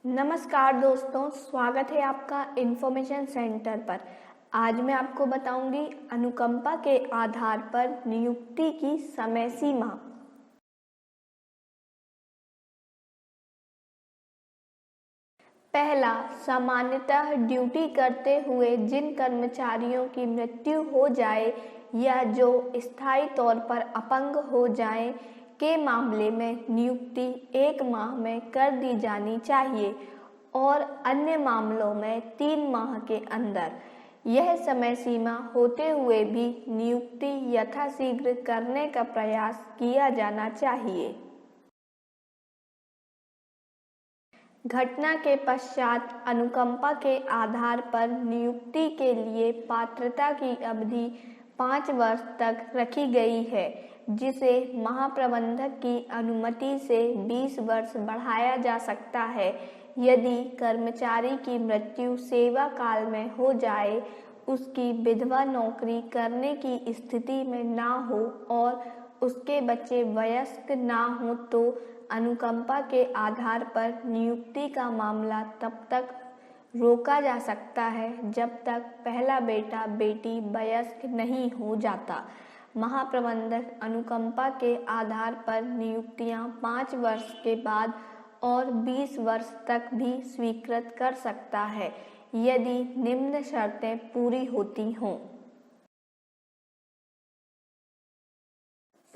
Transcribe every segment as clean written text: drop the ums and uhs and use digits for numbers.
नमस्कार दोस्तों, स्वागत है आपका इन्फॉर्मेशन सेंटर पर। आज मैं आपको बताऊंगी अनुकंपा के आधार पर नियुक्ति की समय सीमा। पहला, सामान्यतः ड्यूटी करते हुए जिन कर्मचारियों की मृत्यु हो जाए या जो स्थायी तौर पर अपंग हो जाएं के मामले में नियुक्ति 1 माह में कर दी जानी चाहिए और अन्य मामलों में 3 माह के अंदर। यह समय सीमा होते हुए भी नियुक्ति यथाशीघ्र करने का प्रयास किया जाना चाहिए। घटना के पश्चात अनुकंपा के आधार पर नियुक्ति के लिए पात्रता की अवधि 5 वर्ष तक रखी गई है, जिसे महाप्रबंधक की अनुमति से 20 वर्ष बढ़ाया जा सकता है यदि कर्मचारी की मृत्यु सेवा काल में हो जाए, उसकी विधवा नौकरी करने की स्थिति में ना हो और उसके बच्चे वयस्क ना हो तो अनुकंपा के आधार पर नियुक्ति का मामला तब तक रोका जा सकता है जब तक पहला बेटा बेटी वयस्क नहीं हो जाता। महाप्रबंधक अनुकंपा के आधार पर नियुक्तियां 5 वर्ष के बाद और 20 वर्ष तक भी स्वीकृत कर सकता है यदि निम्न शर्तें पूरी होती हों।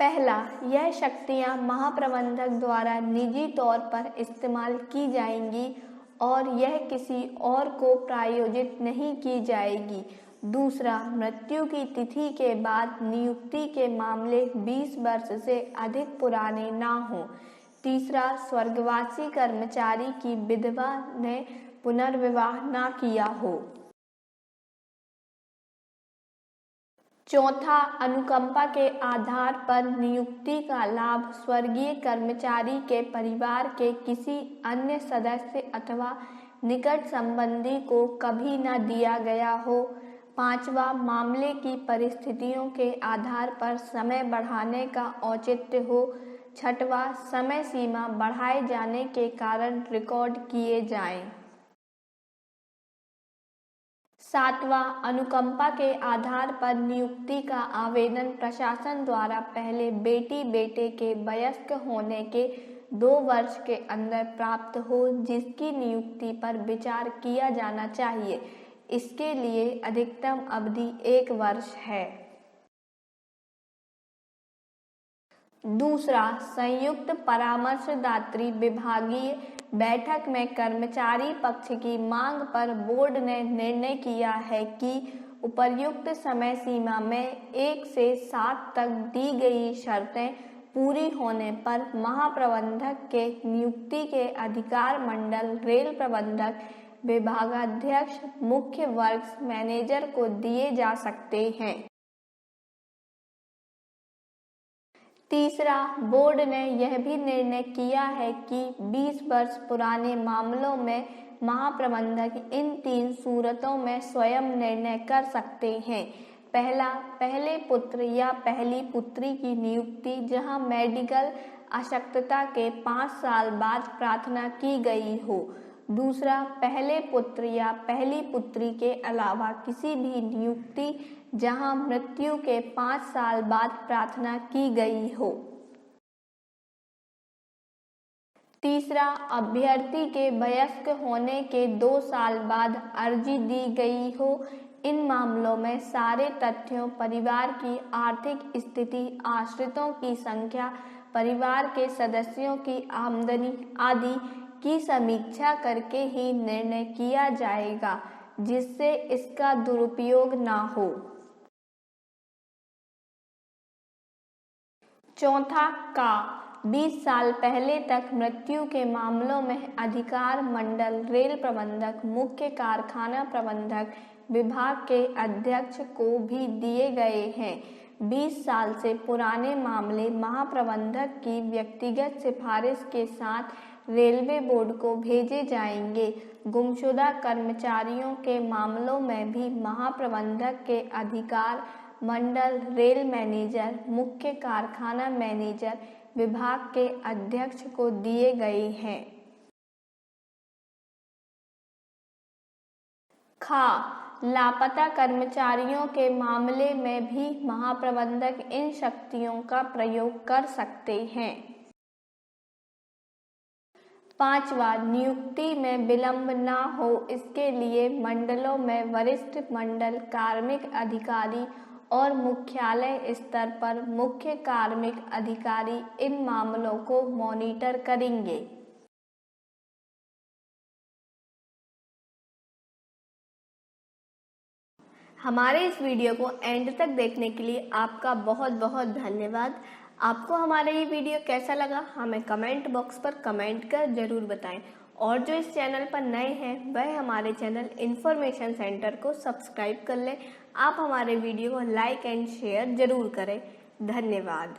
पहला, यह शक्तियां महाप्रबंधक द्वारा निजी तौर पर इस्तेमाल की जाएंगी और यह किसी और को प्रायोजित नहीं की जाएगी। दूसरा, मृत्यु की तिथि के बाद नियुक्ति के मामले 20 वर्ष से अधिक पुराने ना हों। तीसरा, स्वर्गवासी कर्मचारी की विधवा ने पुनर्विवाह ना किया हो। चौथा, अनुकंपा के आधार पर नियुक्ति का लाभ स्वर्गीय कर्मचारी के परिवार के किसी अन्य सदस्य अथवा निकट संबंधी को कभी न दिया गया हो। पांचवा, मामले की परिस्थितियों के आधार पर समय बढ़ाने का औचित्य हो। छठवां, समय सीमा बढ़ाए जाने के कारण रिकॉर्ड किए जाएं। सातवां, अनुकंपा के आधार पर नियुक्ति का आवेदन प्रशासन द्वारा पहले बेटी बेटे के वयस्क होने के 2 वर्ष के अंदर प्राप्त हो, जिसकी नियुक्ति पर विचार किया जाना चाहिए। इसके लिए अधिकतम अवधि 1 वर्ष है। दूसरा, संयुक्त परामर्शदात्री विभागीय बैठक में कर्मचारी पक्ष की मांग पर बोर्ड ने निर्णय किया है कि उपर्युक्त समय सीमा में 1 से 7 तक दी गई शर्तें पूरी होने पर महाप्रबंधक के नियुक्ति के अधिकार मंडल रेल प्रबंधक, विभागाध्यक्ष, मुख्य वर्क्स मैनेजर को दिए जा सकते हैं। तीसरा, बोर्ड ने यह भी निर्णय किया है कि 20 वर्ष पुराने मामलों में महाप्रबंधक इन 3 सूरतों में स्वयं निर्णय कर सकते हैं। पहला, पहले पुत्र या पहली पुत्री की नियुक्ति जहां मेडिकल अशक्तता के 5 साल बाद प्रार्थना की गई हो। दूसरा, पहले पुत्र या पहली पुत्री के अलावा किसी भी नियुक्ति जहां मृत्यु के 5 साल बाद प्रार्थना की गई हो। तीसरा, अभ्यर्थी के वयस्क होने के 2 साल बाद अर्जी दी गई हो। इन मामलों में सारे तथ्यों, परिवार की आर्थिक स्थिति, आश्रितों की संख्या, परिवार के सदस्यों की आमदनी आदि की समीक्षा करके ही निर्णय किया जाएगा, जिससे इसका दुरुपयोग ना हो। चौथा, 20 साल पहले तक मृत्यु के मामलों में अधिकार मंडल रेल प्रबंधक, मुख्य कारखाना प्रबंधक, विभाग के अध्यक्ष को भी दिए गए हैं। 20 साल से पुराने मामले महाप्रबंधक की व्यक्तिगत सिफारिश के साथ रेलवे बोर्ड को भेजे जाएंगे। गुमशुदा कर्मचारियों के मामलों में भी महाप्रबंधक के अधिकार मंडल रेल मैनेजर, मुख्य कारखाना मैनेजर, विभाग के अध्यक्ष को दिए गए हैं। खा लापता कर्मचारियों के मामले में भी महाप्रबंधक इन शक्तियों का प्रयोग कर सकते हैं। 5वां, नियुक्ति में विलंब न हो इसके लिए मंडलों में वरिष्ठ मंडल कार्मिक अधिकारी और मुख्यालय स्तर पर मुख्य कार्मिक अधिकारी इन मामलों को मॉनिटर करेंगे। हमारे इस वीडियो को एंड तक देखने के लिए आपका बहुत बहुत धन्यवाद। आपको हमारा ये वीडियो कैसा लगा हमें कमेंट बॉक्स पर कमेंट कर जरूर बताएं और जो इस चैनल पर नए हैं वह हमारे चैनल इन्फॉर्मेशन सेंटर को सब्सक्राइब कर लें। आप हमारे वीडियो को लाइक एंड शेयर जरूर करें। धन्यवाद।